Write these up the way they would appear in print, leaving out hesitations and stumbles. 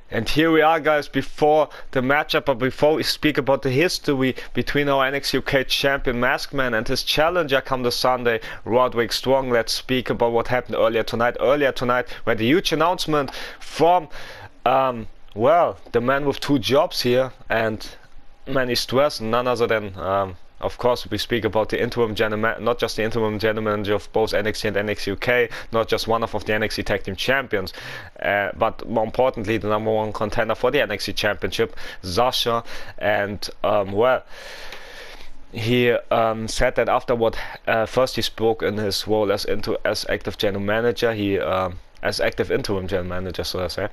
And here we are, guys, before the matchup, but before we speak about the history between our NXT UK champion Maskedman and his challenger come the Sunday, Roderick Strong, let's speak about what happened earlier tonight. Earlier tonight, we had a huge announcement from, well, the man with two jobs here and many stress, none other than, of course, we speak about the interim general, not just the interim general manager of both NXT and NXT UK, not just one of the NXT Tag Team Champions, but more importantly, the number one contender for the NXT Championship, Sascha. And, well, he said that after what first he spoke in his role as active general manager, as active interim general manager, so I say,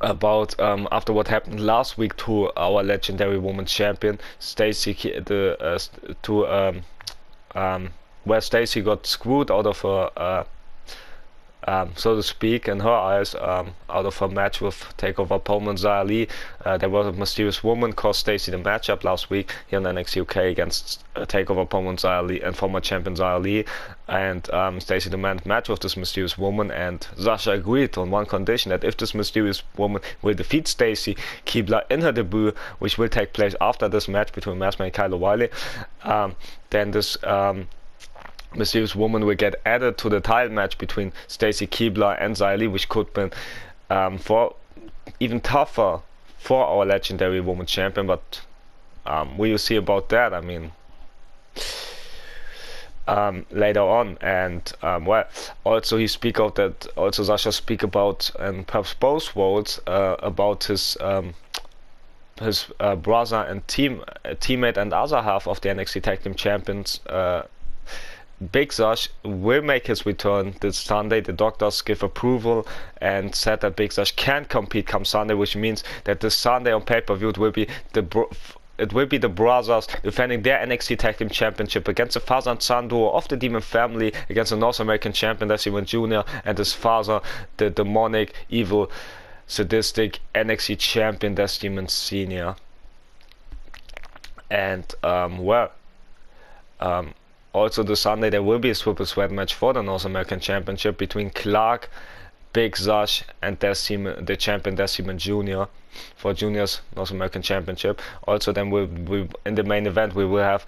about after what happened last week to our legendary women's champion Stacey, where Stacey got screwed out of her, so to speak, in her eyes, out of her match with Takeover opponent Xia Li. There was a mysterious woman cost Stacey the matchup last week here in NXT UK against Takeover opponent Xia Li and former champion Xia Li, and Stacey demanded match with this mysterious woman, and Sascha agreed on one condition, that if this mysterious woman will defeat Stacey Keibler in her debut, which will take place after this match between Maskedman and Kyle O'Reilly, then this mysterious woman will get added to the title match between Stacey Keibler and Xia Li, which could be for even tougher for our legendary women's champion, but we will see about that, I mean, later on. And well, also he speak out that, also Sascha speak about, and perhaps both roles, about his brother and teammate and other half of the NXT Tag Team Champions, Big Sash, will make his return this Sunday. The doctors give approval and said that Big Sash can compete come Sunday, which means that this Sunday on pay-per-view it will be the brothers defending their NXT Tag Team Championship against the father and son duo of the Demon family, against the North American champion Desmond Jr. and his father, the demonic, evil, sadistic NXT champion Desmond Sr. And well, also this Sunday there will be a triple threat match for the North American Championship between Clark, Big Sash and the champion Desmond Jr. for Junior's North American Championship. Also then we in the main event we will have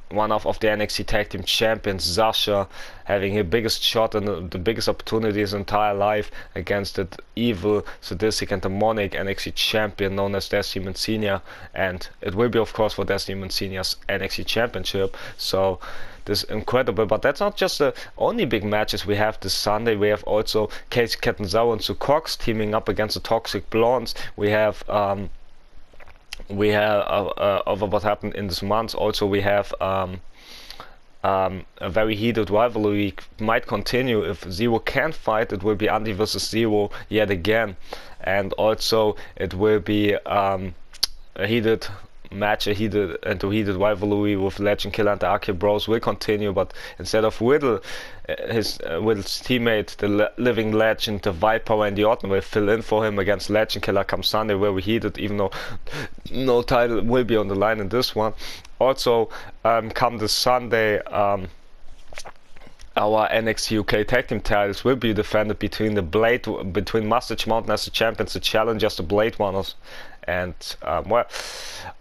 one of the NXT Tag Team Champions, Sascha, having his biggest shot and the biggest opportunity his entire life against the evil, sadistic and demonic NXT Champion known as Desmond Sr. And it will be, of course, for Desmond Sr.'s NXT Championship. So this is incredible, but that's not just the only big matches we have this Sunday. We have also Casey Catanzaro and Sue Cox teaming up against the Toxic Blondes. We have over what happened in this month. Also, we have a very heated rivalry might continue. If Zero can fight, it will be Andy versus Zero yet again, and also it will be a heated match, a heated rivalry with Legend Killer and the Arcade Bros will continue, but instead of Riddle, his Riddle's teammate, the living legend, the Viper Randy Orton will fill in for him against Legend Killer come Sunday, very heated, even though no title will be on the line in this one. Also, come this Sunday, our NXT UK Tag Team titles will be defended between Mustache Mountain as the champions, the challengers, the Blade Runners, and well,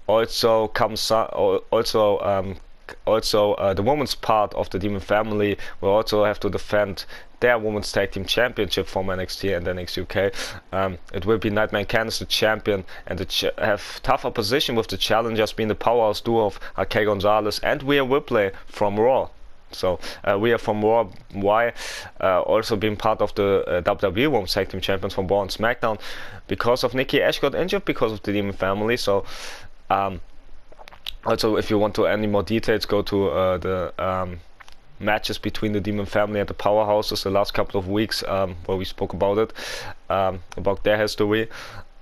also comes the women's part of the Demon family will also have to defend their women's tag team championship from NXT and NXT UK. It will be Nightmare Candice the champion, and have tough opposition with the challengers being the powerhouse duo of Raquel Gonzalez and Rhea Ripley from Raw. So we are from Raw. Why? Also being part of the WWE Women's Tag Team Champions from Raw and SmackDown, because of Nikki Ash got injured because of the Demon family. So also, if you want to any more details, go to the matches between the Demon family and the Powerhouses the last couple of weeks, where we spoke about it, about their history.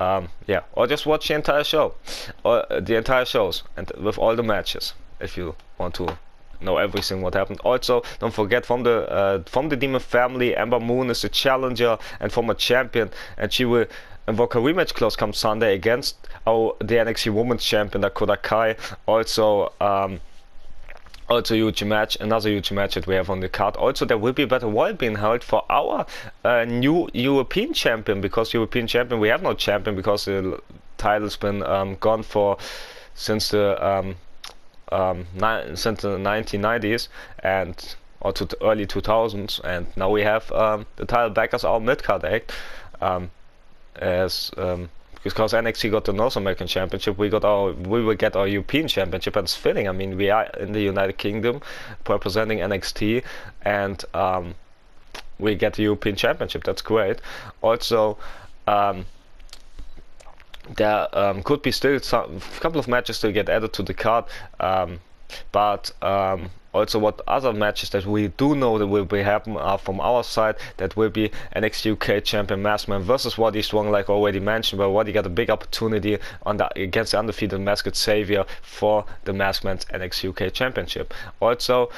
Yeah, or just watch the entire show, or the entire shows, and with all the matches, if you want to know everything what happened. Also, don't forget, from the Demon family, Ember Moon is the challenger and former champion, and she will invoke a rematch clause come Sunday against the NXT Women's Champion Dakota Kai. Also, Also huge match, another huge match that we have on the card. Also there will be a battle royal being held for our new European champion, because European champion, we have no champion because the title's been gone for since the 1990s and also the early 2000s, and now we have the title back as our mid-card act, as because NXT got the North American Championship, we will get our European Championship, and it's fitting. I mean, we are in the United Kingdom representing NXT, and we get the European Championship. That's great. Also, there could be still a couple of matches to get added to the card, but also what other matches that we do know that will be happen are from our side. That will be NXT UK champion Maskedman versus Roddy Strong, like already mentioned, where Roddy got a big opportunity against the undefeated Masked Savior for the Maskedman's NXT UK championship. Also,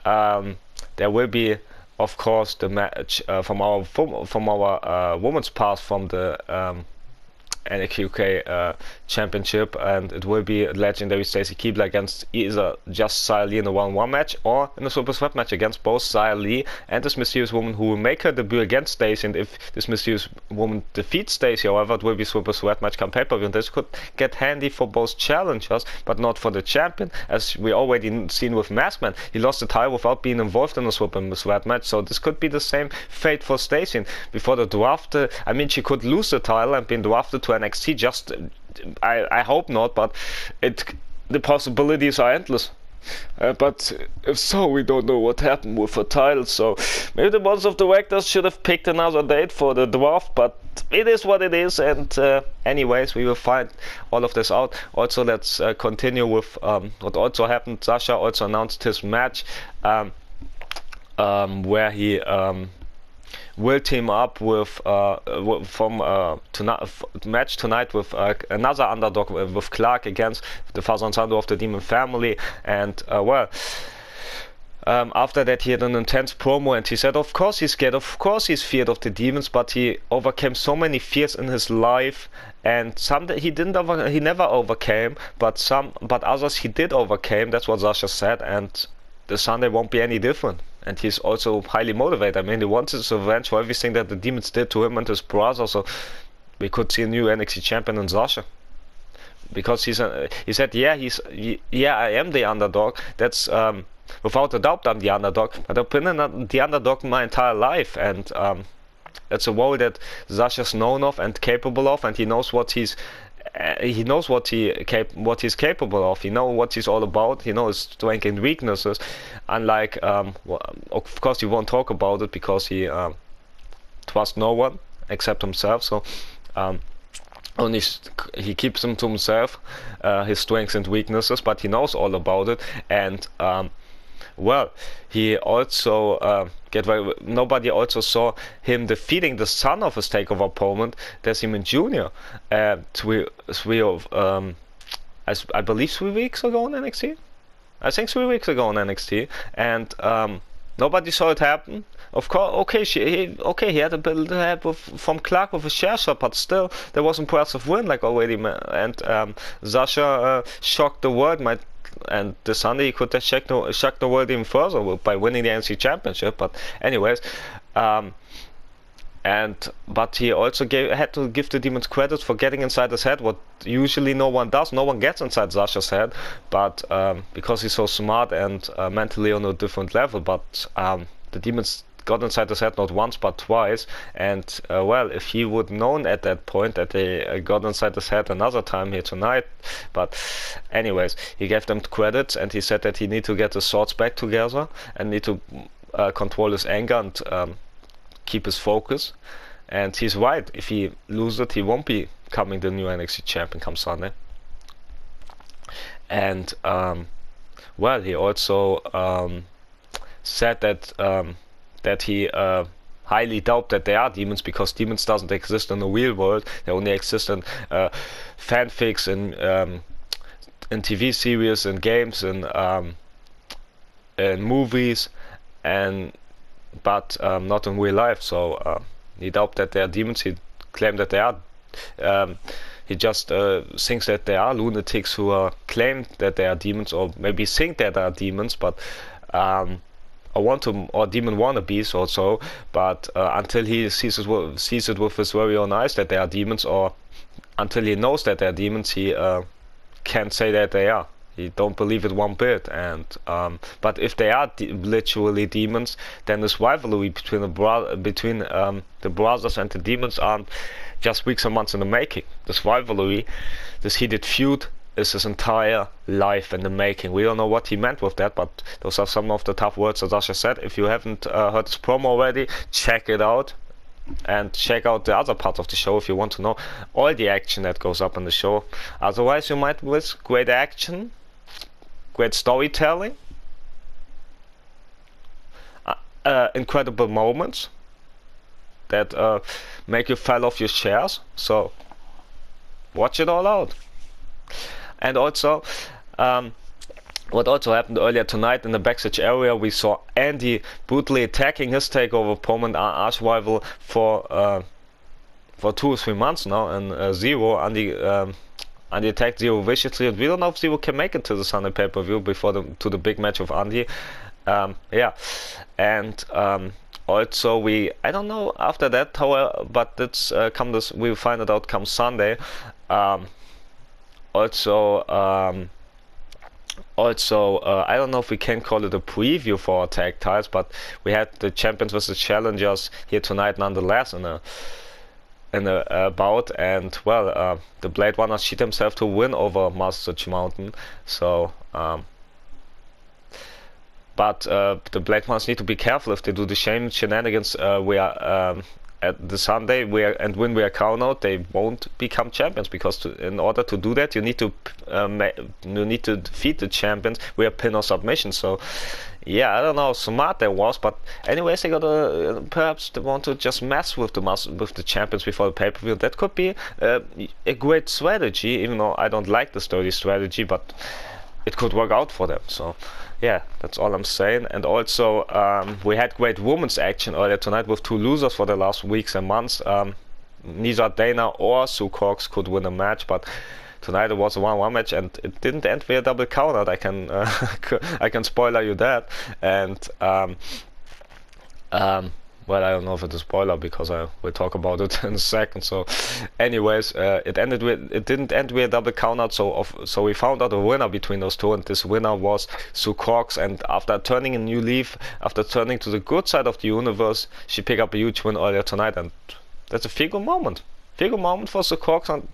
there will be, of course, the match from our women's path from the NXT UK championship, and it will be legendary Stacy Keibler against either just Xia Li in a 1-1 match or in a super sweat match against both Xia Li and this mysterious woman, who will make her debut against Stacy. And if this mysterious woman defeats Stacy, however, it will be super sweat match come pay-per-view, and this could get handy for both challengers but not for the champion, as we already seen with Maskedman. He lost the title without being involved in a super sweat match, so this could be the same fate for Stacy. And before the draft, I mean, she could lose the title and be drafted to NXT. Just I hope not, but the possibilities are endless. But if so, we don't know what happened with her title, so maybe the board of directors should have picked another date for the draft, but it is what it is. And anyways, we will find all of this out. Also, let's continue with what also happened. Sasha also announced his match, where he will team up with match tonight with another underdog, with Clark, against the father and son of the Demon family. And after that, he had an intense promo, and he said of course he's scared, of course he's feared of the demons, but he overcame so many fears in his life, and some that he never overcame, but others he did overcame. That's what Sasha said, and the Sunday won't be any different. And he's also highly motivated. I mean, he wants his revenge for everything that the demons did to him and his brother. So we could see a new NXT champion in Sasha, because he said, yeah, I am the underdog. That's without a doubt, I'm the underdog. But I've been the underdog my entire life, and it's a role that Sasha's known of and capable of, and he knows what he's capable of. He knows what he's all about. He knows his strengths and weaknesses. Unlike, of course, he won't talk about it because he trusts no one except himself. So only he keeps them to himself, his strengths and weaknesses. But he knows all about it. And well, he also nobody also saw him defeating the son of his takeover opponent, Decimon Jr. I believe 3 weeks ago on NXT. I think 3 weeks ago on NXT, and nobody saw it happen. Of course, he had a bit of help from Clark with a share shot, but still, there was impressive win, like already, and Sasha shocked the world. And this Sunday he could have shocked the world even further by winning the NXT Championship. But anyways, but he also had to give the demons credit for getting inside his head, what usually no one does. No one gets inside Sasha's head, but because he's so smart and mentally on a different level. But the demons got inside his head not once but twice, and well, if he would known at that point that they got inside his head another time here tonight. But anyways, he gave them credits, and he said that he need to get the swords back together and need to control his anger and keep his focus. And he's right. If he loses it, he won't be becoming the new NXT champion come Sunday. And well, he also said that he highly doubt that they are demons, because demons doesn't exist in the real world. They only exist in fanfics and in TV series and games and movies, but not in real life. So he doubt that they are demons. He claimed that they are. He just thinks that they are lunatics who claim that they are demons, or maybe think that they are demons, but or demon wannabes also. But until he sees it with his very own eyes that they are demons, or until he knows that they are demons, he can't say that they are. He don't believe it one bit. And but if they are literally demons, then this rivalry between the brothers and the demons aren't just weeks and months in the making. This rivalry, this heated feud, is his entire life in the making. We don't know what he meant with that, but those are some of the tough words that Sasha said. If you haven't heard this promo already, check it out. And check out the other parts of the show if you want to know all the action that goes up in the show. Otherwise, you might miss great action, great storytelling, incredible moments that make you fall off your chairs. So watch it all out. And also, what also happened earlier tonight in the backstage area, we saw Andy brutally attacking his takeover opponent, arch rival for 2 or 3 months now, and Zero. Andy attacked Zero viciously, and we don't know if Zero can make it to the Sunday pay-per-view before to the big match of Andy. Yeah, and also I don't know after that, however, but it's we'll find it out come Sunday. Also, I don't know if we can call it a preview for our tag titles, but we had the champions versus challengers here tonight nonetheless in a bout, and well, the Blade Runner cheat himself to win over Mustache Mountain. So, but the Blade Runners need to be careful if they do the same shenanigans. We are at the Sunday and win via count out, they won't become champions, because in order to do that you need to defeat the champions via pin or submission. So yeah, I don't know how smart that was, but anyways, they gotta perhaps they want to just mess with the champions before the pay-per-view. That could be a great strategy, even though I don't like the sturdy strategy, but it could work out for them. So yeah, that's all I'm saying. And also, we had great women's action earlier tonight with 2 losers for the last weeks and months. Neither Dana or Sue Cox could win a match, but tonight it was a 1-1 match, and it didn't end via double count out. I can spoiler you that. And well, I don't know if it's a spoiler, because I will talk about it in a second. So anyways, it didn't end with a double count out, so we found out a winner between those two, and this winner was Sue Cox. And after turning a new leaf, after turning to the good side of the universe, she picked up a huge win earlier tonight, and that's a feel good moment for Sue Cox and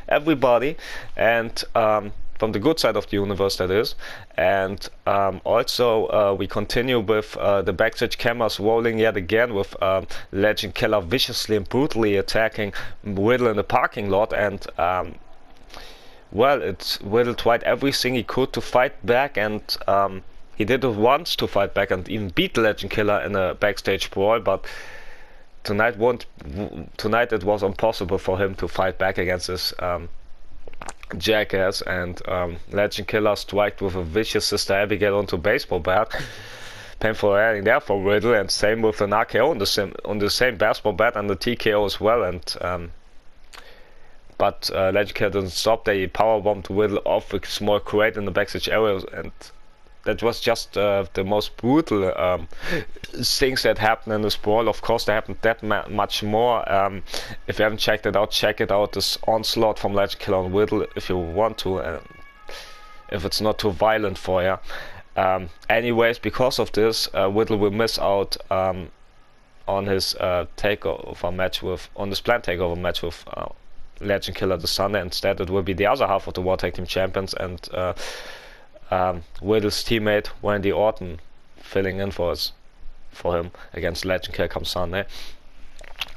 everybody, and from the good side of the universe, that is. And also we continue with the backstage cameras rolling yet again, with Legend Killer viciously and brutally attacking Riddle in the parking lot, and well, Riddle tried everything he could to fight back, and he did it once to fight back and even beat Legend Killer in a backstage brawl, but tonight it was impossible for him to fight back against this jackass, and Legend Killer striked with a vicious Sister Abigail onto a baseball bat. Painful ending there for Riddle, and same with an RKO on the same baseball bat and the TKO as well. And but Legend Killer didn't stop. They powerbombed Riddle off a small crate in the backstage area, and that was just the most brutal things that happened in this brawl. Of course, there happened that much more. If you haven't checked it out, check it out. This onslaught from Legend Killer on Riddle, if you want to, if it's not too violent for you. Anyways, because of this, Riddle will miss out on his takeover match on this planned takeover match with Legend Killer this Sunday. Instead, it will be the other half of the World Tag Team Champions, and Riddle's teammate Randy Orton filling in for him against Legend Killer come Sunday.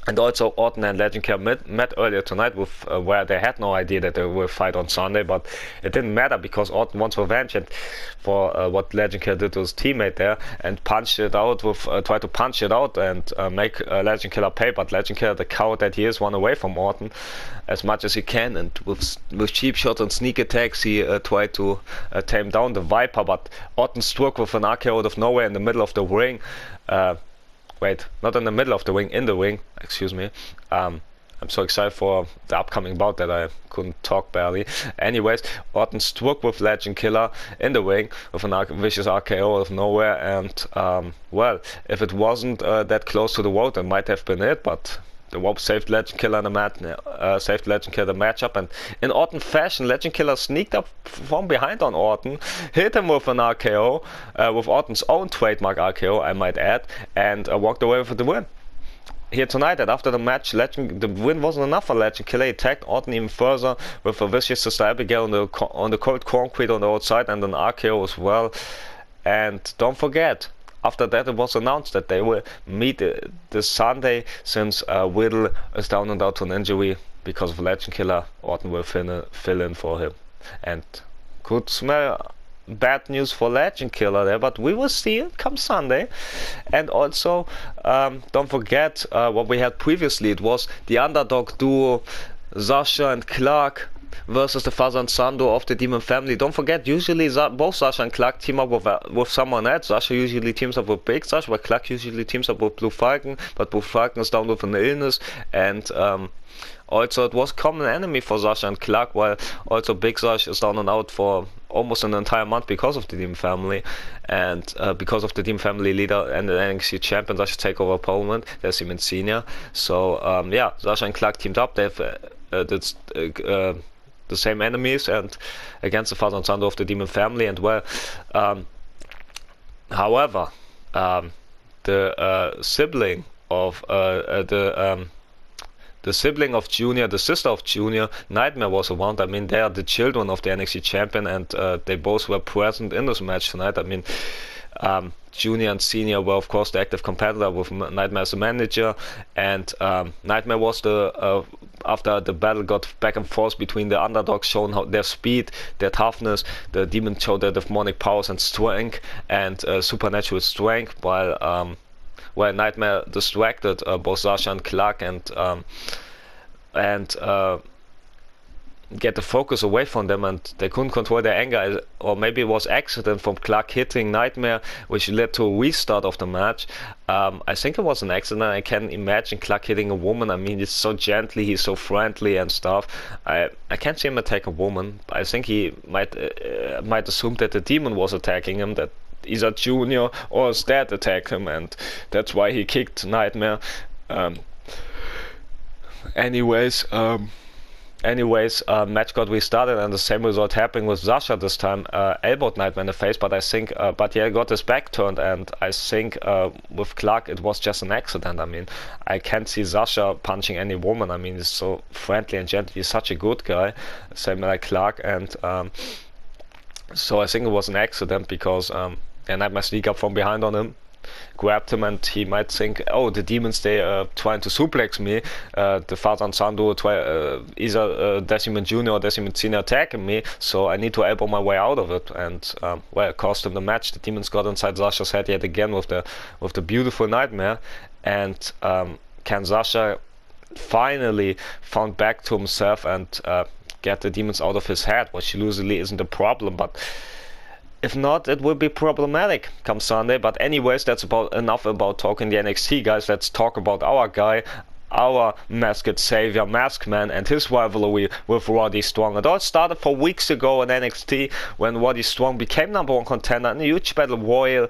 And also Orton and Legend Killer met earlier tonight with where they had no idea that they will fight on Sunday, but it didn't matter, because Orton wants revenge and for what Legend Killer did to his teammate there, and tried to punch it out and make Legend Killer pay. But Legend Killer, the coward that he is, run away from Orton as much as he can, and with cheap shots and sneak attacks he tried to tame down the Viper, but Orton struck with an RKO out of nowhere in the middle of the ring. Wait, not in the middle of the ring, in the ring, excuse me. I'm so excited for the upcoming bout that I couldn't talk barely. Anyways, Orton struck with Legend Killer in the ring with a vicious RKO out of nowhere, and well, if it wasn't that close to the rope, that might have been it, but the rope saved Legend Killer in the matchup, and in Orton fashion, Legend Killer sneaked up from behind on Orton, hit him with an RKO, with Orton's own trademark RKO, I might add, and walked away with the win. Here tonight, and after the match, the win wasn't enough for Legend Killer. He attacked Orton even further with a vicious Sister Abigail on the cold concrete on the outside, and an RKO as well. And don't forget, after that it was announced that they will meet this Sunday, since Riddle is down and out to an injury because of Legend Killer. Orton will fill in for him, and could smell bad news for Legend Killer there, but we will see it come Sunday. And also, don't forget what we had previously. It was the underdog duo Sasha and Clark versus the father and son duo of the Demon Family. Don't forget, usually both Sasha and Clark team up with someone else. Sasha usually teams up with Big Sash, while Clark usually teams up with Blue Falcon, but Blue Falcon is down with an illness, and also it was a common enemy for Sasha and Clark, while also Big Sash is down and out for almost an entire month because of the Demon Family, and because of the Demon Family leader and the NXT champion, Sasha takeover opponent, Decimate Senior. So yeah, Sasha and Clark teamed up. They have the same enemies, and against the father and son of the Demon Family. And well, however, the sibling of the sibling of Junior, the sister of Junior, Nightmare, was around. I mean, they are the children of the NXT champion, and they both were present in this match tonight. I mean, Junior and Senior were, of course, the active competitor with Nightmare as a manager, and Nightmare was after the battle got back and forth between the underdogs, showing their speed, their toughness. The demon showed their demonic powers and strength, and supernatural strength, while Nightmare distracted both Sasha and Clark, and get the focus away from them, and they couldn't control their anger. Or maybe it was accident from Clark hitting Nightmare, which led to a restart of the match. I think it was an accident. I can imagine Clark hitting a woman. I mean, it's so gently, he's so friendly and stuff. I can't see him attack a woman. I think he might assume that the demon was attacking him, that either Junior or his dad attacked him, and that's why he kicked Nightmare. Anyways, match got restarted, and the same result happened with Sasha this time. Elbowed Nightmare in the face, but I think, got his back turned, and I think with Clark it was just an accident. I mean, I can't see Sasha punching any woman. I mean, he's so friendly and gentle. He's such a good guy, same like Clark, and so I think it was an accident, because Nightmare sneaked up from behind on him, grabbed him, and he might think, oh, the demons, they are trying to suplex me. The father and son duo either Decimate Jr. or Decimate Senior attacking me, so I need to elbow my way out of it. And it cost him the match. The demons got inside Sasha's head yet again with the beautiful Nightmare, and can Sasha finally found back to himself and get the demons out of his head, which usually isn't a problem, but if not, it will be problematic come Sunday. But anyways, that's enough about talking the NXT guys. Let's talk about our guy, our masked savior, Maskedman, and his rivalry with Roddy Strong. It all started 4 weeks ago in NXT when Roddy Strong became #1 contender in a huge battle royal,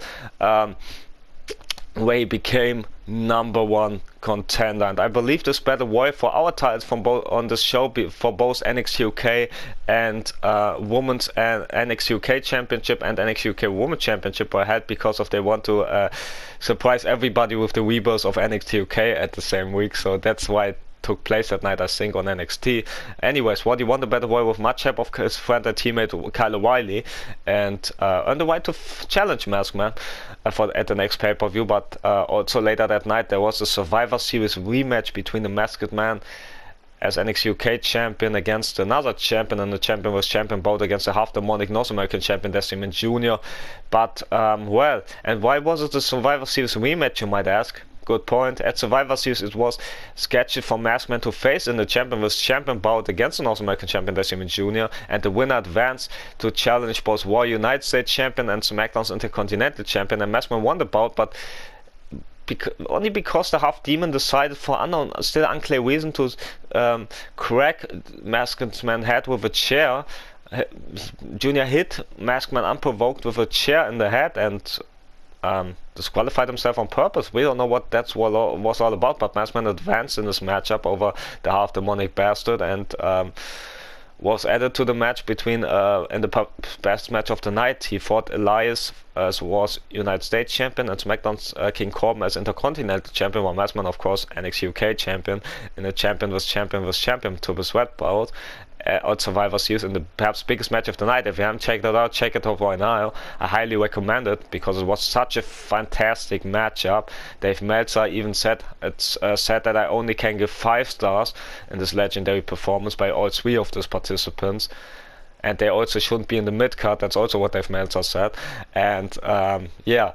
where he became #1 contender. And I believe this battle royal for our titles from both on the show for both NXT UK and Women's and NXT UK Championship and NXT UK Women's Championship were held because they want to surprise everybody with the rebirth of NXT UK at the same week. So that's why it took place that night, I think, on NXT. Anyways, Roddy won the battle royal with much help of his friend and teammate Kyle O'Reilly, and earned the right to challenge Maskedman at the next pay-per-view. But also later that night there was a Survivor Series rematch between the Maskedman as NXT UK champion against another champion, and the champion was champion bout against the half-demonic North American champion Decimate Jr. But and why was it the Survivor Series rematch, you might ask? Good point. At Survivor Series it was scheduled for Maskedman to face in the champion vs champion bout against the North American champion Decimate Jr. and the winner advanced to challenge both Raw United States champion and SmackDown's Intercontinental champion. And Maskedman won the bout, but only because the half demon decided for still unclear reason to crack Maskedman's head with a chair. Junior hit Maskedman unprovoked with a chair in the head and disqualified himself on purpose. We don't know what that was all about, but Maskedman advanced in this matchup over the half demonic bastard and was added to the match between in the best match of the night. He fought Elias as was United States champion and SmackDown's King Corbin as Intercontinental champion, while Maskedman, of course, NXT UK champion in a champion vs champion to the sweat bout. On Survivor Series in the perhaps biggest match of the night. If you haven't checked it out, check it out right now. I highly recommend it because it was such a fantastic matchup. Dave Meltzer even said that I only can give 5 stars in this legendary performance by all 3 of these participants. And they also shouldn't be in the mid-card. That's also what Dave Meltzer said. And yeah.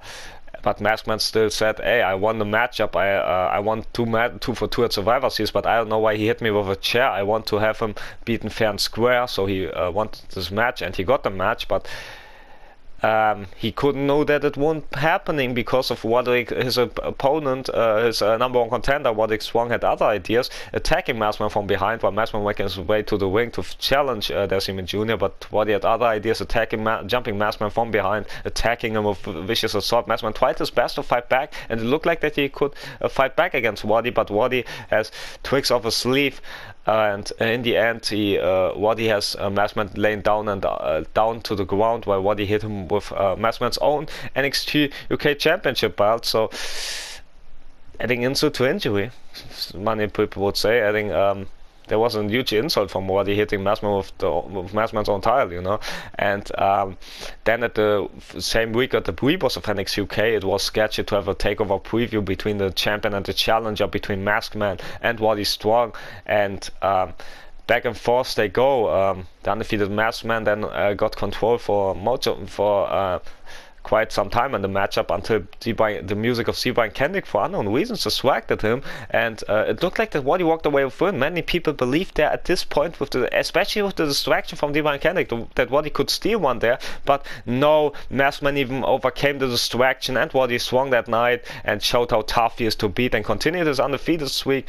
But Maskedman still said, hey, I won the matchup, I won 2 for 2 at Survivor Series, but I don't know why he hit me with a chair. I want to have him beaten fair and square, so he wanted this match, and he got the match, but he couldn't know that it won't happening because of Roderick, his opponent, his number 1 contender, Roderick Strong, had other ideas, attacking Maskedman from behind, while Maskedman making his way to the ring to challenge Decimate Jr., but Roddy had other ideas, attacking, jumping Maskedman from behind, attacking him with vicious assault. Maskedman tried his best to fight back, and it looked like that he could fight back against Roddy, but Roddy has tricks up his sleeve. And in the end, Roddy has Maskedman laying down and down to the ground, while Roddy hit him with Maskedman's own NXT UK Championship belt. So, adding insult to injury, many people would say. Adding there was a huge insult from Roddy hitting Maskedman with Maskedman's own title, you know. And then at the same week at the pre-boss of NXT UK, it was scheduled to have a takeover preview between the champion and the challenger, between Maskedman and Roddy Strong, and back and forth they go. The undefeated Maskedman then got control for quite some time in the matchup until the music of Brian Kendrick, for unknown reasons, distracted him, and it looked like that Roddy walked away with win. Many people believed there at this point, especially with the distraction from Brian Kendrick, that Roddy could steal one there, but no, Maskedman even overcame the distraction, and Roddy swung that night and showed how tough he is to beat and continued his undefeated streak,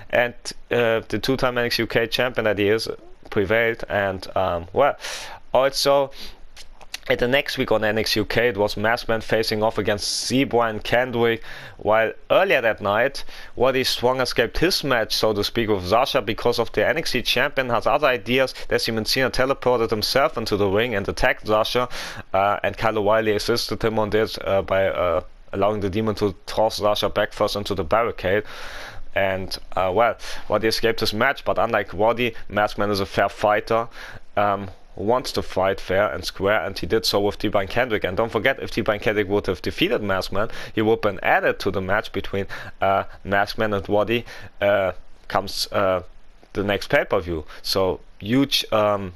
and the 2-time NXT UK champion that he is prevailed. And well, also at the next week on NXT UK, it was Maskedman facing off against Brian Kendrick, while earlier that night, Roddy Strong escaped his match, so to speak, with Sasha because of the NXT champion has other ideas. Decimate Cena teleported himself into the ring and attacked Sasha, and Kyle O'Reilly assisted him on this by allowing the demon to toss Sasha back first into the barricade. And well, Roddy escaped his match, but unlike Roddy, Maskedman is a fair fighter. Wants to fight fair and square, and he did so with Brian Kendrick. And don't forget, if Brian Kendrick would have defeated Maskedman, he would have been added to the match between Maskedman and Roddy comes the next pay-per-view. So huge, a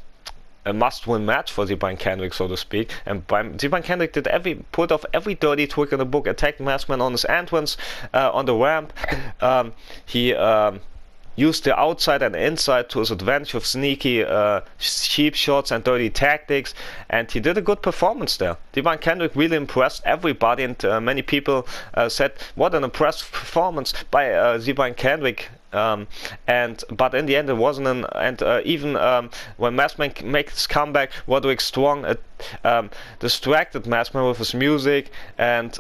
must-win match for Brian Kendrick, so to speak. And Brian Kendrick did pulled off every dirty trick in the book, attacked Maskedman on his entrance on the ramp. He used the outside and inside to his advantage with sneaky cheap shots and dirty tactics, and he did a good performance there. Brian Kendrick really impressed everybody, and many people said what an impressive performance by Brian Kendrick. But in the end it wasn't even when Maskedman makes his comeback, Roderick Strong distracted Maskedman with his music, and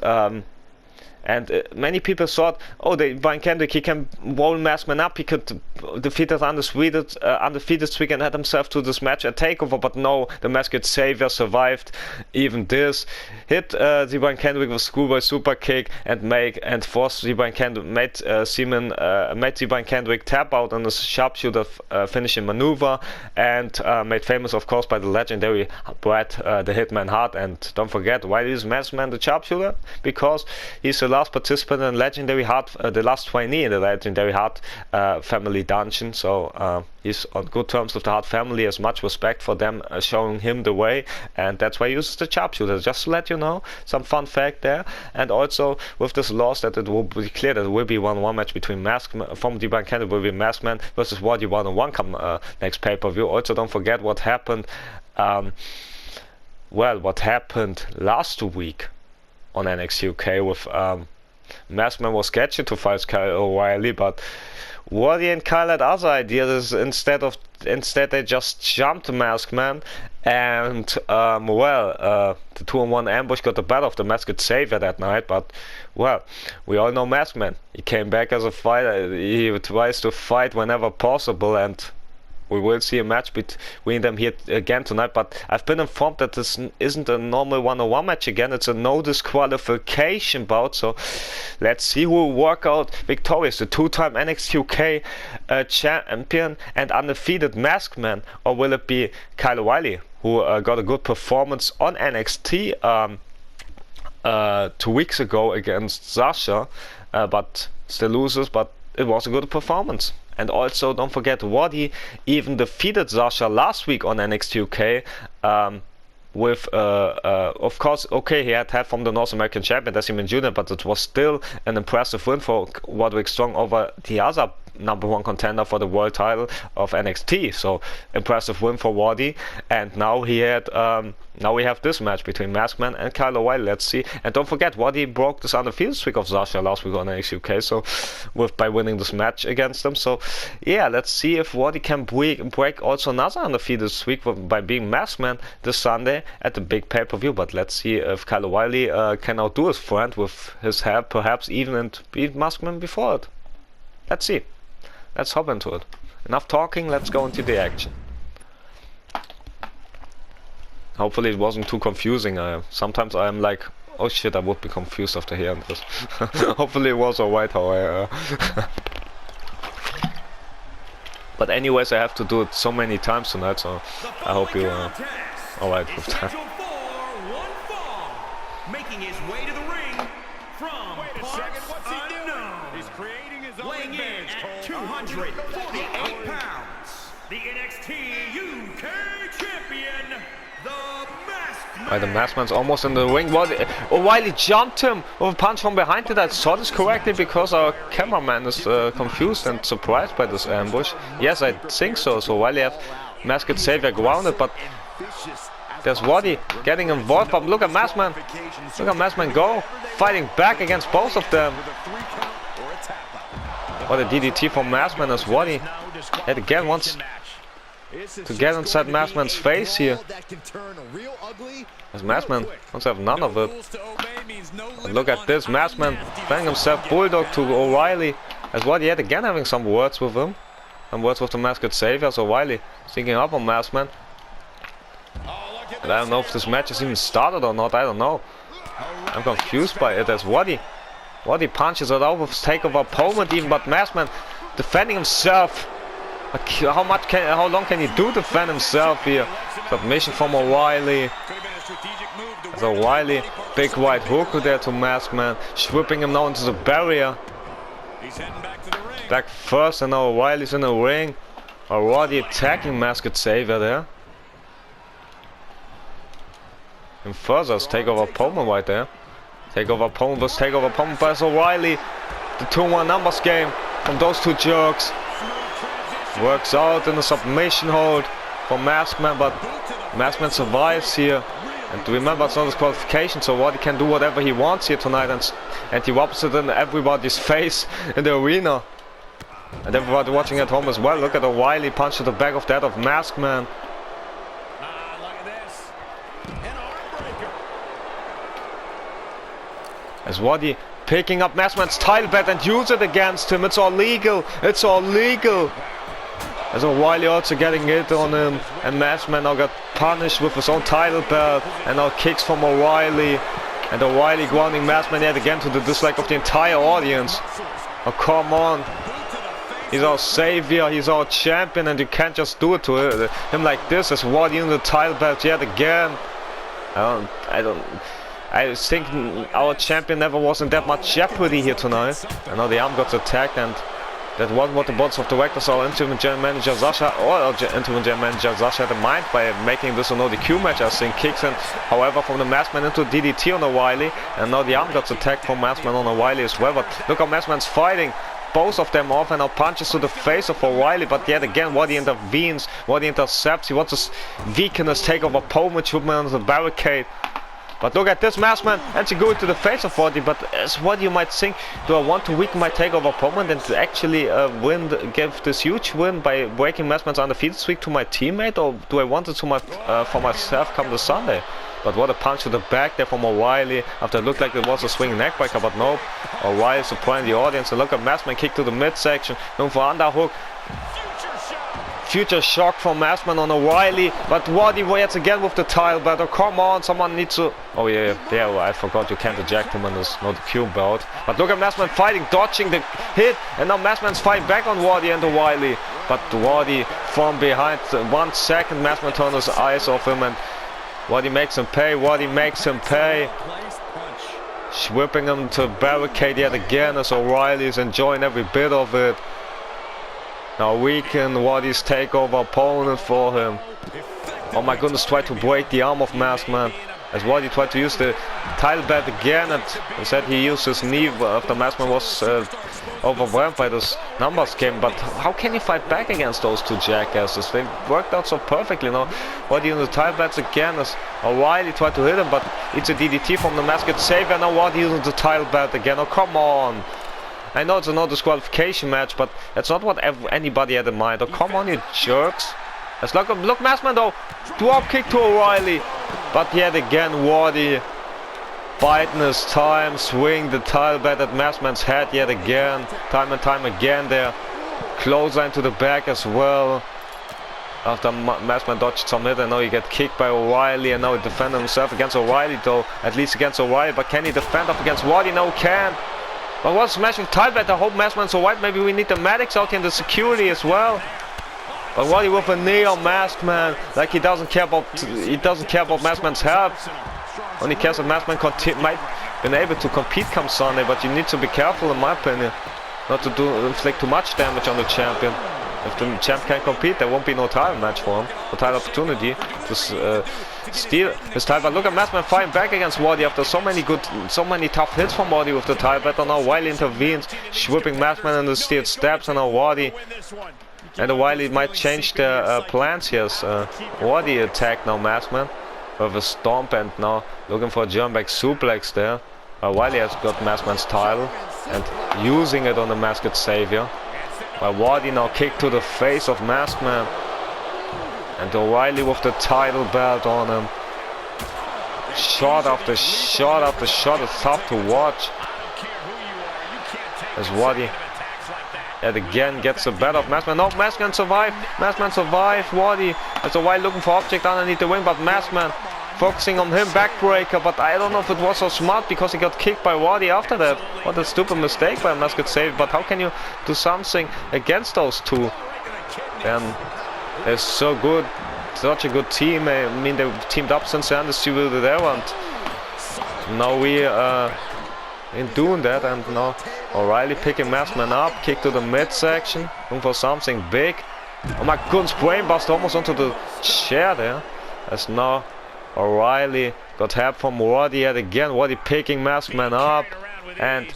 many people thought, oh, Brian Kendrick, he can roll Maskedman up, he could defeat his undefeated streak and add himself to this match at TakeOver, but no, the Masked Savior survived even this, hit Brian Kendrick with a screwball super kick and forced Brian Kendrick, made Brian Kendrick tap out on a sharpshooter finishing maneuver, and made famous, of course, by the legendary Bret the Hitman Hart. And don't forget, why is Maskedman the sharpshooter? Because he's the last participant in Legendary Hart, the last trainee in the Legendary Hart family dungeon, so he's on good terms with the Hart family, has much respect for them showing him the way, and that's why he uses the sharpshooter. Just to let you know, some fun fact there. And also with this loss, that it will be clear that it will be 1-1 match between Maskedman from Brian Kendrick, will be Maskedman versus Roddy 1-1 come next pay-per-view. Also, don't forget what happened. What happened last week on NXT UK with Maskedman was sketchy to fight Kyle O'Reilly, but Roddy and Kyle had other ideas. Instead they just jumped Maskedman, and the 2-on-1 ambush got the better of the Masked Savior that night. But well, we all know Maskedman. He came back as a fighter. He tries to fight whenever possible, and we will see a match between them here again tonight. But I've been informed that this isn't a normal 1-on-1 match again. It's a no disqualification bout. So let's see who will work out victorious. The 2-time NXT UK champion and undefeated Maskedman, or will it be Kyle O'Reilly, who got a good performance on NXT 2 weeks ago against Sasha, but still loses. But it was a good performance. And also, don't forget, Roddy even defeated Sasha last week on NXT UK with, of course, okay, he had help from the North American champion, Deciman Jr., but it was still an impressive win for Roderick Strong over the other #1 contender for the world title of NXT. So impressive win for Roddy, and now he had now we have this match between Maskedman and Kyle O'Reilly. Let's see. And don't forget, Roddy broke this undefeated streak of Sasha last week on NXT UK, so by winning this match against him. So yeah, let's see if Roddy can break also another undefeated streak by being Maskedman this Sunday at the big pay-per-view. But let's see if Kyle O'Reilly can outdo his friend with his help, perhaps even, and beat Maskedman before it. Let's see. Let's hop into it. Enough talking, let's go into the action. Hopefully it wasn't too confusing. Sometimes I'm like, oh shit, I would be confused after hearing this. Hopefully it was alright how I... But anyways, I have to do it so many times tonight, so I hope you are alright with that. Making his way to the ring from parts unknown. He's creating his own weighing in at 248 pounds, the NXT UK champion, the Maskedman. The Maskedman's almost in the ring. O'Reilly jumped him with a punch from behind it. I saw this correctly because our cameraman is confused and surprised by this ambush. Yes, I think so. So O'Reilly has Masked Savior grounded, but there's Roddy getting involved. But look at Maskedman. Look at Maskedman go. Fighting back against both of them. What a DDT from Maskedman as Roddy yet again wants to get inside Maskedman's face here. As Maskedman wants to have none of it. And look at this, Maskedman throwing himself bulldog to O'Reilly. As Roddy yet again having some words with him. Some words with the Masked Savior. So O'Reilly sneaking up on Maskedman. And I don't know if this match has even started or not, I don't know. I'm confused by it as Roddy punches it out with his takeover opponent even, but Maskedman defending himself. But how long can he defend himself here? Submission from O'Reilly. As O'Reilly, big white hook there to Maskedman, whipping him now into the barrier. Back first, and now O'Reilly's in the ring. Roddy attacking Masked Savior there. And further, takeover opponent right there. Takeover opponent versus takeover opponent by O'Reilly. The 2-1 numbers game from those two jerks. Works out in a submission hold for Maskedman, but Maskedman survives here. And remember, it's not his qualification, so Roddy can do whatever he wants here tonight, and he rubs it in everybody's face in the arena. And everybody watching at home as well. Look at O'Reilly punch to the back of that of Maskedman. As Roddy picking up Maskedman's title belt and use it against him. It's all legal. It's all legal. As O'Reilly also getting hit on him, and Maskedman now got punished with his own title belt, and now kicks from O'Reilly, and O'Reilly grounding Maskedman yet again to the dislike of the entire audience. Oh, come on. He's our savior, he's our champion, and you can't just do it to him like this. As Roddy in the title belt yet again. I think our champion never was in that much jeopardy here tonight. And now the arm got attacked, and that wasn't what the boards of directors or interim general manager Sasha had in mind by making this an ODQ match. I think kicks in, however, from the Maskedman into DDT on O'Reilly, and now the arm got attacked from Maskedman on O'Reilly as well. But look how Maskedman's fighting both of them off, and now punches to the face of O'Reilly, but yet again Roddy intervenes, Roddy intercepts. He wants to weaken his takeover opponent, shoot him on the barricade. But look at this, Maskedman, and she goes to the face of Roddy. But as what you might think, do I want to weaken my takeover opponent and to actually give this huge win by breaking Maskedman's undefeated streak to my teammate, or do I want it to for myself come this Sunday? But what a punch to the back there from O'Reilly after it looked like it was a swinging neckbreaker, but nope. O'Reilly surprising the audience. And look at Maskedman kick to the midsection, going for underhook. Future shock from Maskedman on O'Reilly, but Roddy yet again with the title belt. Oh, come on, someone needs to... Oh yeah, there, I forgot you can't eject him on this not the Q belt. But look at Maskedman fighting, dodging the hit, and now Maskedman's fighting back on Roddy and O'Reilly. But Roddy from behind, 1 second, Maskedman turned his eyes off him, and Roddy makes him pay, Roddy makes him pay. Whipping him to barricade yet again as O'Reilly is enjoying every bit of it. Now weaken Roddy's takeover opponent for him. Oh my goodness, tried to break the arm of Maskedman. As Roddy tried to use the title belt again, and instead he used his knee after Maskedman was overwhelmed by this numbers game. But how can you fight back against those two jackasses? They worked out so perfectly. Now Roddy using the title belts again as O'Reilly tried to hit him, but it's a DDT from the Masked Savior. Now Roddy using the title belt again. Oh come on! I know it's a no disqualification match, but that's not what anybody had in mind. Oh come on, you jerks! Let's look Maskedman though, drop kick to O'Reilly, but yet again Roddy biding his time, swing the title belt at Maskedman's head yet again, time and time again there. Clothesline to the back as well. After Maskedman dodged some hit, and now he get kicked by O'Reilly, and now he defended himself against O'Reilly though, at least against O'Reilly, but can he defend up against Roddy? No, he can't. But what's smashing title belt? I hope Maskedman's so white. Maybe we need the medics out here and the security as well. But Roddy with a knee on Maskedman, like he doesn't care about Maskedman's health. Only cares that Maskedman might be able to compete come Sunday, but you need to be careful, in my opinion, not to inflict too much damage on the champion. If the champ can't compete, there won't be no title match for him, no title opportunity to steal his title. But look at Maskedman fighting back against Roddy after so many tough hits from Roddy with the title. But now O'Reilly intervenes, whipping Maskedman in the steel steps, and now Roddy. And O'Reilly might change their plans here. Roddy attacked now Maskedman with a stomp, and now looking for a German back suplex there. O'Reilly has got Maskedman's title and using it on the Masked Savior. Roddy now kick to the face of Maskedman, and O'Reilly with the title belt on him. Shot after shot after shot. It's tough to watch as Roddy yet again gets the better of Maskedman. No, Maskedman survived. Maskedman survived. Roddy as O'Reilly looking for object underneath the wing, but Maskedman focusing on him, backbreaker. But I don't know if it was so smart because he got kicked by Roddy after that. What a stupid mistake by Masked Savior. But how can you do something against those two? And they're so good, such a good team. I mean, they teamed up since the Undisputed Era, and now we in doing that, and now O'Reilly picking Maskedman up, kick to the midsection, looking for something big. Oh my goodness, brainbuster almost onto the chair there. As now O'Reilly got help from Roddy yet again. Roddy picking Maskedman up, and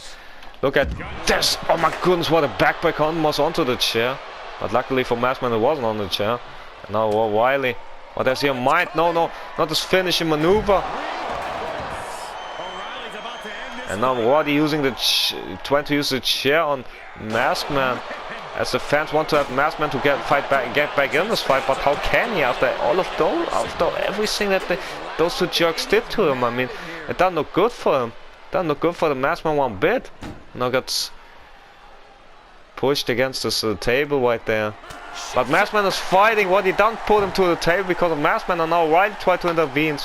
look at this. Oh my goodness, what a backbreaker almost onto the chair. But luckily for Maskedman it wasn't on the chair. And now O'Reilly, what does he in mind? No, not this finishing maneuver. And now Roddy using trying to use the chair on Maskedman, as the fans want to have Maskedman to get back in this fight. But how can he after all of those, after everything that those two jerks did to him? I mean, it doesn't look good for him. It doesn't look good for the Maskedman one bit. Now gets pushed against this table right there. But Maskedman is fighting. Roddy don't put him to the table because of Maskedman, and now Roddy tried to intervene.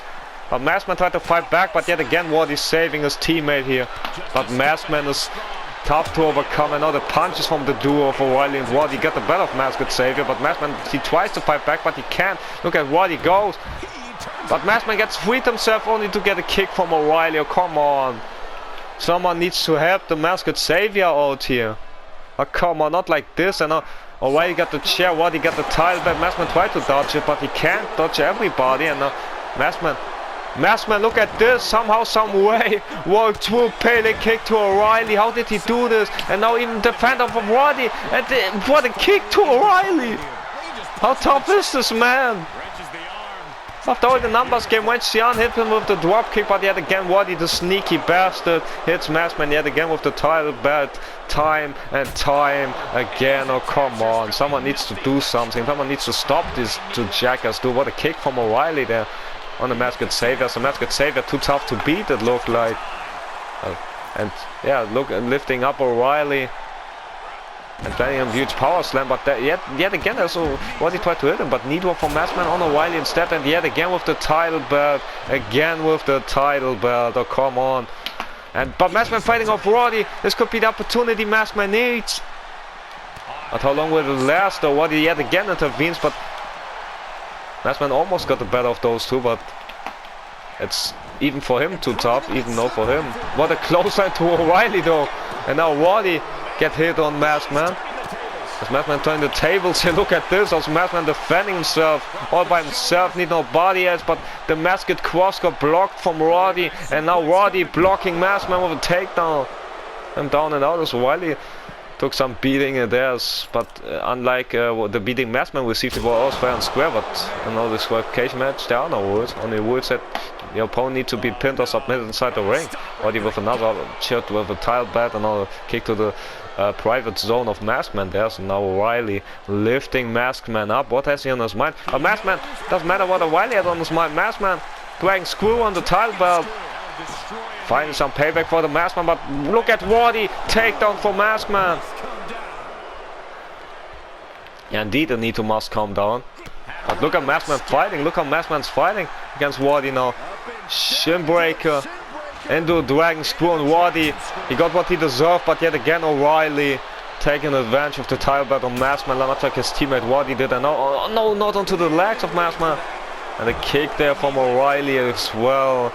But Maskedman tried to fight back, but yet again Roddy saving his teammate here. But Maskedman is tough to overcome, and now the punches from the duo of O'Reilly and Roddy get the better of Masked Savior. But Maskedman, he tries to fight back, but he can't. Look at Roddy goes. But Maskedman gets freed himself only to get a kick from O'Reilly. Oh, come on. Someone needs to help the Masked Savior out here. Oh, come on, not like this. And now O'Reilly got the chair, Roddy got the title back. Maskedman tried to dodge it, but he can't dodge everybody. And now Maskedman, look at this, somehow, some way, walked through, Pele kick to O'Reilly. How did he do this? And now even defender from Roddy, and what a kick to O'Reilly. How tough is this man? After all the numbers game, went Xian, hit him with the drop kick, but yet again Roddy, the sneaky bastard, hits Maskedman yet again with the title belt, time and time again. Oh, come on, someone needs to do something, someone needs to stop this to jackass. Do what a kick from O'Reilly there on the Mashed-Silver. So Mashed-Silver too tough to beat, it looked like. And yeah, look, lifting up O'Reilly and planning a huge power slam, but yet again also Roddy tried to hit him, but neither from Maskedman on O'Reilly instead, and yet again with the title belt, oh come on. But Maskedman fighting off Roddy, this could be the opportunity Maskedman needs. But how long will it last though? Roddy yet again intervenes, but Maskedman almost got the better of those two, but it's even for him too tough, even though for him. What a close line to O'Reilly though, and now Roddy get hit on Maskedman. As Maskedman turning the tables here, look at this, as Maskedman defending himself all by himself, need nobody else, but the masked cross got blocked from Roddy, and now Roddy blocking Maskedman with a takedown. And down and out as O'Reilly took some beating there, but unlike the beating Maskedman received, it was fair and square, but in all this qualification match there are no rules, only rules that the opponent need to be pinned or submitted inside the ring. Roddy with another shot with a tile bat, another kick to the private zone of Maskedman there. So now O'Reilly lifting Maskedman up. What has he on his mind? But Maskedman, doesn't matter what O'Reilly had on his mind. Maskedman dragging screw on the tile belt. Finding some payback for the Maskedman, but look at Roddy, takedown for Maskedman. Yeah, indeed, the need to must calm down. But look at Maskedman fighting, look how Maskedman's fighting against Roddy now. Shin breaker into dragging screw on Roddy. He got what he deserved, but yet again O'Reilly taking advantage of the title belt on Maskedman, much like his teammate Roddy did. And no, not onto the legs of Maskedman. And a kick there from O'Reilly as well.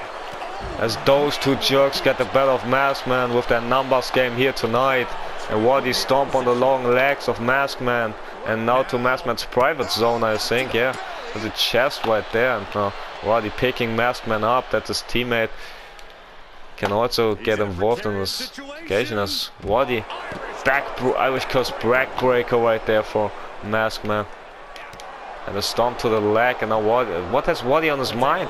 As those two jerks get the better of Maskedman with their numbers game here tonight. And Roddy stomp on the long legs of Maskedman. And now to Maskedman's private zone, I think, yeah. With the chest right there. And now Roddy picking Maskedman up, that his teammate can also get involved in this occasion as Roddy Irish curse backbreaker right there for Maskedman. And a stomp to the leg, and now what has Roddy on his mind?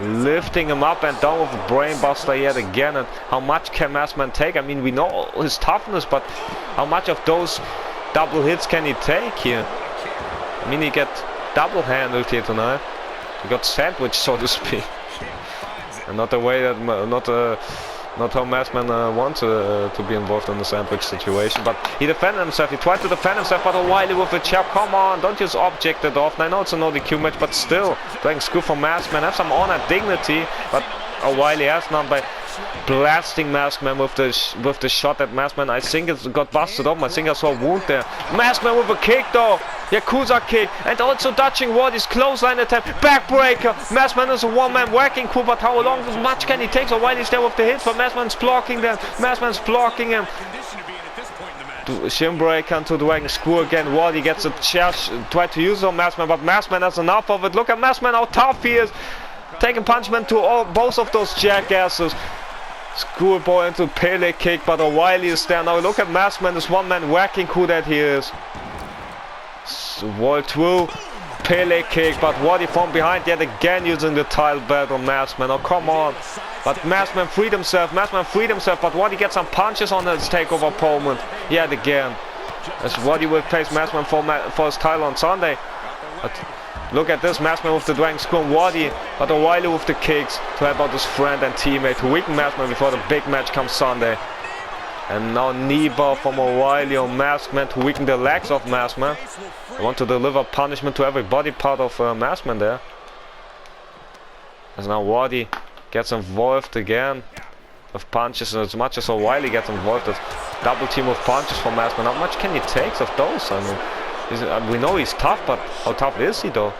Lifting him up and down with a brainbuster yet again. And how much can Maskedman take? I mean, we know his toughness, but how much of those double hits can he take here? I mean, he got double handled here tonight. He got sandwiched, so to speak. And not the way that, not how Maskedman wants to be involved in the sandwich situation. But he defended himself, he tried to defend himself, but O'Reilly with a jab. Come on, don't just object it off. I know it's a no DQ match, but still, dragging screw from Maskedman, have some honor, dignity. But O'Reilly has none by blasting Maskedman with the shot at Maskedman. I think it got busted open. I think I saw a wound there. Maskedman with a kick though. Yakuza kick, and also dodging Roddy's clothesline attack. Backbreaker. Maskedman is a one-man whacking crew, but how long, much can he take? So O'Reilly's there with the hits, but Maskedman's blocking them. Maskedman's blocking him. Shin breaker into the dragging screw again. Roddy gets a chair, tried to use it on Maskedman, but Maskedman has enough of it. Look at Maskedman, how tough he is. Taking punishment to both of those jackasses. Screwball into Pele kick, but O'Reilly is there. Now look at Maskedman, this one-man whacking crew that he is. Wall through, Pele kick, but Roddy from behind yet again using the title belt on Maskedman. Oh, come on. But Maskedman freed himself, but Roddy gets some punches on his takeover opponent yet again. As Roddy will face Maskedman for his title on Sunday. But look at this, Maskedman with the dragging screw on Roddy, but O'Reilly with the kicks to help out his friend and teammate to weaken Maskedman before the big match comes Sunday. And now knee bar from O'Reilly on Maskedman to weaken the legs of Maskedman. I want to deliver punishment to every body part of Maskedman there. As now Roddy gets involved again with punches, and as much as O'Reilly gets involved, it's double team of punches from Maskedman. How much can he take of those? I mean, we know he's tough, but how tough is he though?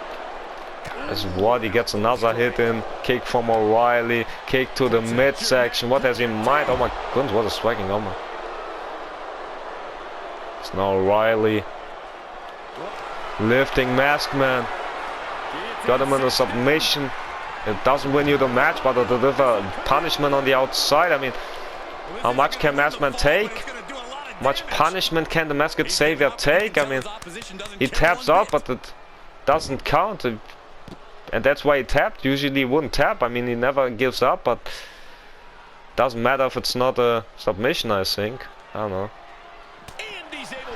As Roddy gets another hit in, kick from O'Reilly, kick to the midsection. What has he in mind? Oh my goodness, what a striking armor. It's now O'Reilly lifting Maskedman. Got him in a submission. It doesn't win you the match, but it delivers punishment on the outside. I mean, how much can Maskedman take? How much punishment can the Mashed-Silver take? I mean, he taps out, but it doesn't count. And that's why he tapped. Usually he wouldn't tap. I mean, he never gives up, but doesn't matter if it's not a submission, I think. I don't know.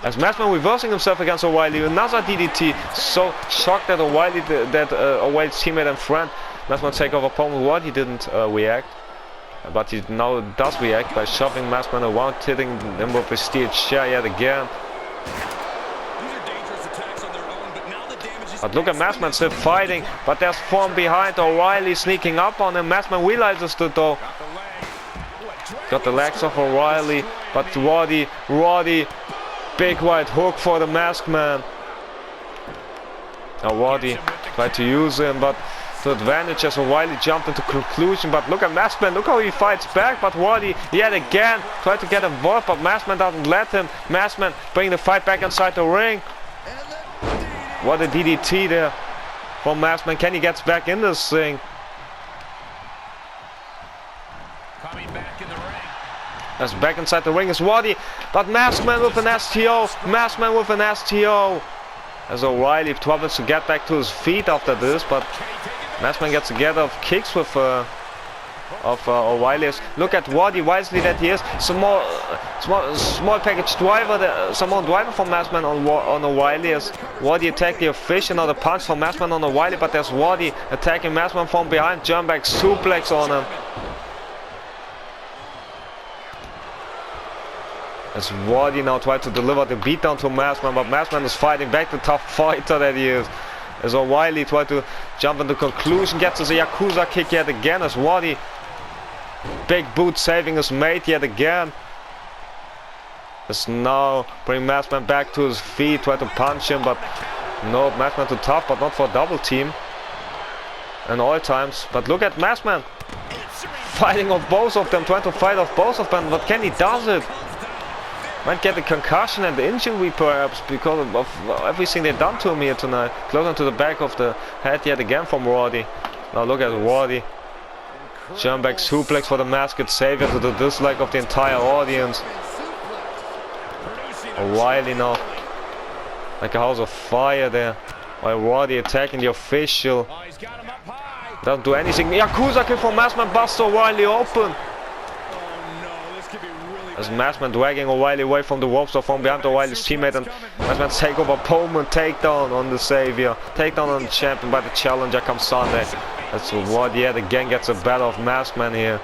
As Maskedman reversing himself against O'Reilly, another DDT. So shocked that O'Reilly's teammate and friend, Maskedman take over opponent. Roddy didn't react, but he now does react by shoving Maskedman around, hitting him with a steel chair yet again. But look at Maskedman still fighting, but there's form behind. O'Reilly sneaking up on him. Maskedman realizes it though. Got the legs of O'Reilly, but Roddy, big right hook for the Maskedman. Now Roddy tried to use him, but to advantage as O'Reilly jumped into conclusion. But look at Maskedman, look how he fights back. But Roddy yet again tried to get involved, but Maskedman doesn't let him. Maskedman bringing the fight back inside the ring. What a DDT there from Maskedman. Can he get back in this thing? Coming back in the ring. As back inside the ring is Roddy, but Maskedman with an STO. Maskedman with an STO. As O'Reilly troubles to get back to his feet after this, but Maskedman gets together of kicks with O'Reilly. Look at Roddy, wisely that he is. Small package driver, Samoan driver from Maskedman on O'Reilly. As Roddy attacked the official, now the punch from Maskedman on O'Reilly, but there's Roddy attacking Maskedman from behind. Jump back suplex on him. As Roddy now tried to deliver the beatdown to Maskedman, but Maskedman is fighting back, the tough fighter that he is. As O'Reilly tried to jump into conclusion, gets us a Yakuza kick yet again. As Roddy, big boot saving his mate yet again. As now bring Maskedman back to his feet, try to punch him, but no, Maskedman too tough, but not for a double team. And all times, but look at Maskedman fighting off both of them, trying to fight off both of them, but Kenny does it. Might get a concussion and injury perhaps because of everything they've done to him here tonight. Close on to the back of the head yet again from Roddy. Now look at Roddy. Jump back suplex for the Masked Savior to the dislike of the entire audience. O'Reilly now like a house of fire there. While Roddy attacking the official. Doesn't do anything. Yakuza kick from Maskedman, busts O'Reilly open. As Maskedman dragging O'Reilly away from the ropes or from behind O'Reilly's teammate, and Maskedman's takeover opponent, takedown on the Savior, takedown on the champion, by the challenger comes Sunday. That's Roddy yet again gets a battle of Maskedman here.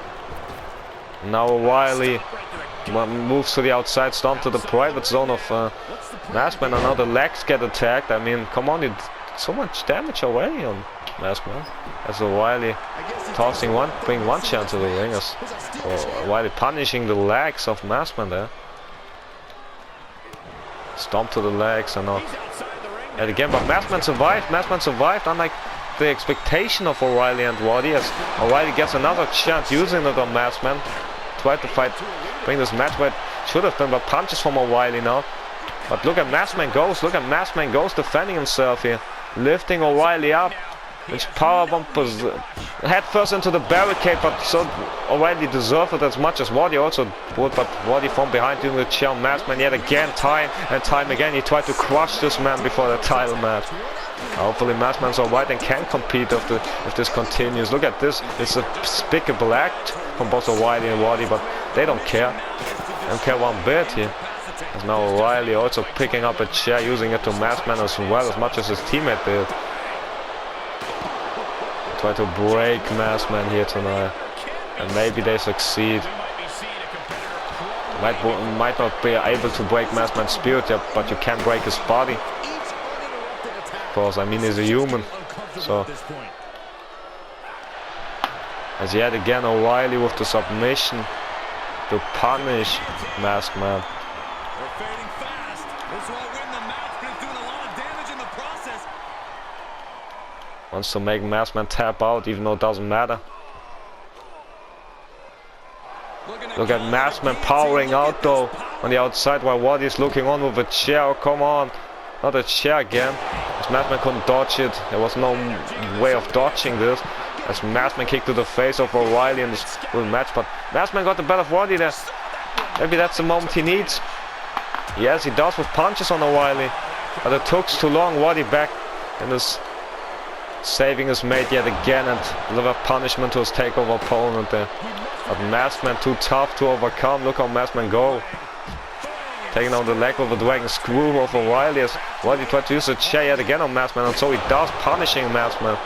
Now O'Reilly moves to the outside, stomp to the private zone of Maskedman, and now the legs get attacked. I mean, come on, you did so much damage already on Maskedman. As O'Reilly tossing bring one chair to the ring, as O'Reilly punishing the legs of Maskedman there. Stomp to the legs and now yet again, but Maskedman survived, unlike the expectation of O'Reilly and Roddy, as O'Reilly gets another chance using it on Maskedman. Tried to fight, bring this match where it should have been, but punches from O'Reilly now. But look at Maskedman goes, defending himself here, lifting O'Reilly up. Which powerbomb head first into the barricade, but so O'Reilly deserved it as much as Roddy also would, but Roddy from behind doing the chair on Maskedman yet again, time and time again. He tried to crush this man before the title match. Hopefully Maskedman's alright and can compete if this continues. Look at this, it's a despicable act from both O'Reilly and Roddy, but they don't care. They don't care one bit here. As now O'Reilly also picking up a chair, using it to Maskedman as well, as much as his teammate did. Try to break Maskedman here tonight, and maybe they succeed. Might not be able to break Maskedman's spirit yet, but you can break his body. Of course, I mean, he's a human. So, as yet again O'Reilly with the submission to punish Maskedman. Wants to make Maskedman tap out, even though it doesn't matter. Look at Maskedman powering out though on the outside while Roddy's looking on with a chair. Oh, come on, not a chair again. As Maskedman couldn't dodge it, there was no way of dodging this. As Maskedman kicked to the face of O'Reilly in this match, but Maskedman got the better of Roddy there. Maybe that's the moment he needs. Yes, he does with punches on O'Reilly, but it took too long. Roddy back in this saving his mate yet again and deliver punishment to his takeover opponent there. But Maskedman too tough to overcome. Look how Maskedman go. Taking out the leg with a dragon screw of O'Reilly as Roddy tried to use a chair yet again on Maskedman, and so he does, punishing Maskedman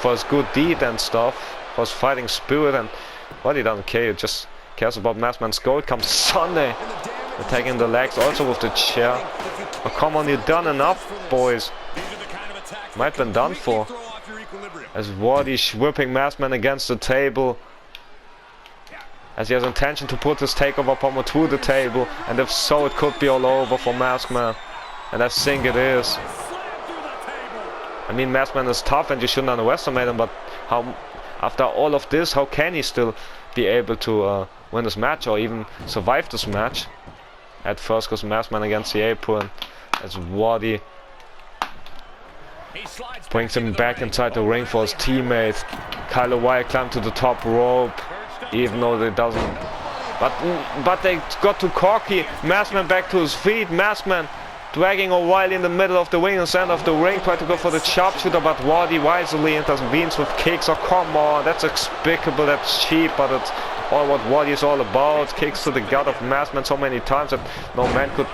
for his good deed and stuff, for his fighting spirit, and Roddy doesn't care, he just cares about Maskedman's goal. It comes Sunday, attacking the legs also with the chair. Oh, come on, you've done enough, boys. Might have been done for. As Roddy whipping Maskedman against the table, as he has intention to put his takeover opponent through the table, and if so, it could be all over for Maskedman, and I think it is. I mean, Maskedman is tough and you shouldn't underestimate him, but how, after all of this, how can he still be able to win this match or even survive this match? At first goes Maskedman against the apron as Roddy brings him back inside the ring for his teammate. Kyle O'Reilly climbed to the top rope, even though they doesn't. But they got too cocky. Maskedman back to his feet. Maskedman dragging O'Reilly in the middle of the ring and center of the ring. Tried to go for the sharpshooter, but Roddy wisely intervenes with kicks. Oh, come on, that's despicable, that's cheap, but it's all what Roddy is all about. Kicks to the gut of Maskedman so many times that no man could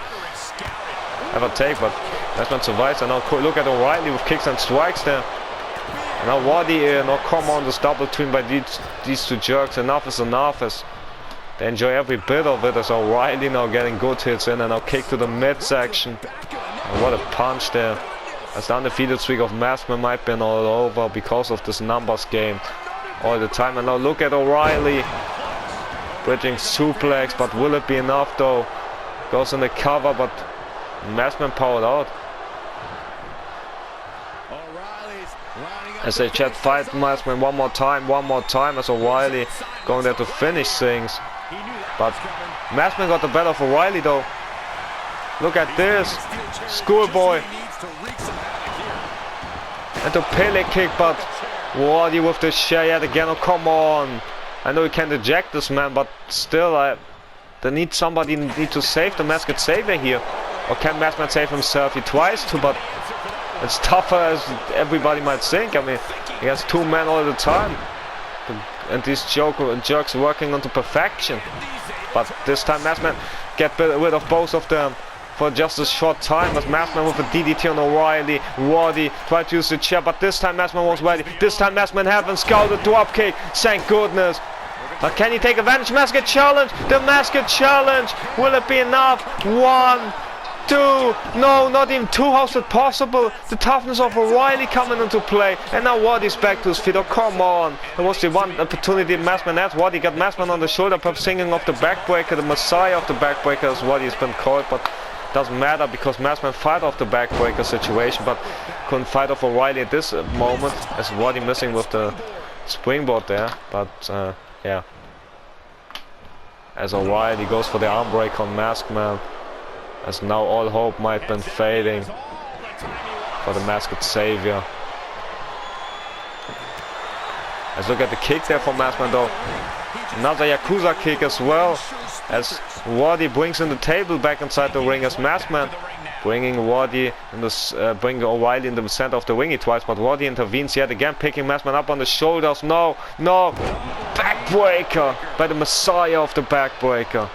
ever take, but Maskedman survives. And now look at O'Reilly with kicks and strikes there. And now Roddy, no, come on, this double twin by these two jerks. Enough is enough, as they enjoy every bit of it, as O'Reilly now getting good hits in, and now kick to the midsection. And what a punch there. As the undefeated streak of Maskedman might have been all over because of this numbers game all the time. And now look at O'Reilly. Bridging suplex, but will it be enough though? Goes in the cover, but Maskedman powered out. As they chat, fight Maskedman one more time, as O'Reilly going there to finish things. But Maskedman got the better of O'Reilly though. Look at this. Schoolboy. And the Pele kick, but Roddy with the share yet again. Oh, come on. I know you can't eject this man, but still, they need somebody to save the Masked Savior here. Or can Maskedman save himself? He tries to, but it's tougher as everybody might think. I mean, he has two men all the time, and these jerks working on to perfection. But this time Maskedman get rid of both of them for just a short time. As Maskedman with a DDT on O'Reilly. Roddy tried to use the chair, but this time Maskedman was ready. This time Maskedman having scouted dropkick. Thank goodness. But can he take advantage? Masked challenge. The Masked challenge. Will it be enough? 1, 2, no, not even 2. How's it possible? The toughness of O'Reilly coming into play, and now Roddy's back to his feet. Oh, come on. There was the one opportunity Maskedman had. Roddy got Maskedman on the shoulder, perhaps singing of the backbreaker, the messiah of the backbreaker, as Roddy's been called, but doesn't matter because Maskedman fight off the backbreaker situation, but couldn't fight off O'Reilly at this moment, as Roddy missing with the springboard there. But yeah, as O'Reilly goes for the arm break on Maskedman, as now all hope might have been fading for the Masked Savior. Let's look at the kick there for Maskedman though. Another Yakuza kick as well, as Roddy brings in the table back inside the ring, as Maskedman bringing Roddy in this, bringing O'Reilly in the center of the ring twice, but Roddy intervenes yet again, picking Maskedman up on the shoulders. No, no, backbreaker by the messiah of the backbreaker.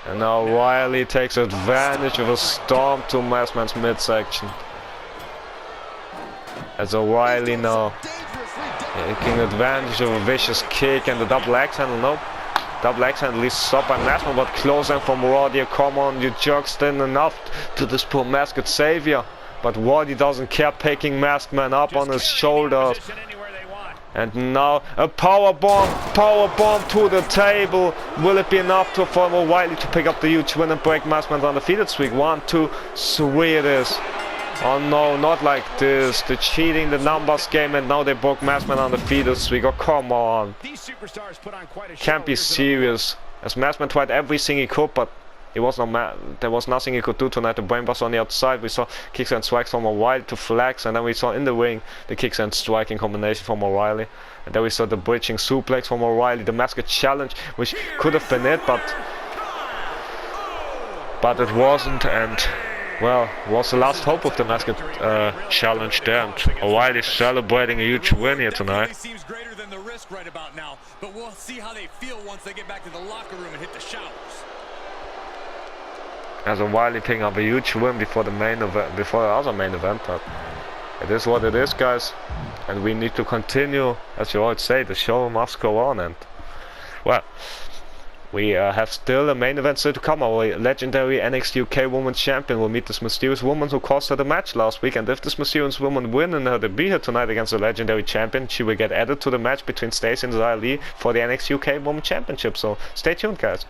And now O'Reilly takes advantage of a storm to Maskedman's midsection. As O'Reilly now taking advantage of a vicious kick and the double axe handle. Nope. Double axe handle is stopped by Maskedman, but close in from Roddy. Come on, you jerks, didn't enough to this poor Masked Savior. But Roddy doesn't care, picking Maskedman up on his shoulders. And now a power bomb to the table. Will it be enough for O'Reilly to pick up the huge win and break Maskedman's undefeated streak? 1, 2, 3 it is. Oh no, not like this. The cheating, the numbers game, and now they broke Maskedman undefeated streak. Oh, come on. Can't be serious. As Maskedman tried everything he could, but he was there was nothing he could do tonight. The brainbuster on the outside. We saw kicks and strikes from O'Reilly to flags, and then we saw in the ring the kicks and striking combination from O'Reilly. And then we saw the bridging suplex from O'Reilly, the Masked challenge, which could have been it, but it wasn't. And well, was the last hope of the Masked challenge there, and O'Reilly celebrating a huge win here tonight. Seems greater than the risk right about now, but we'll see how they feel once they get back to the locker room and hit the showers. As O'Reilly picking up a huge win before the main event, before the other main event, but it is what it is, guys, and we need to continue, as you always say, the show must go on, and well, we have still a main event still to come. Our legendary NXT UK Women's Champion will meet this mysterious woman who cost her the match last week, and if this mysterious woman wins in her debut here tonight against the legendary champion, she will get added to the match between Stacey and Xia Li for the NXT UK Women's Championship, so stay tuned, guys.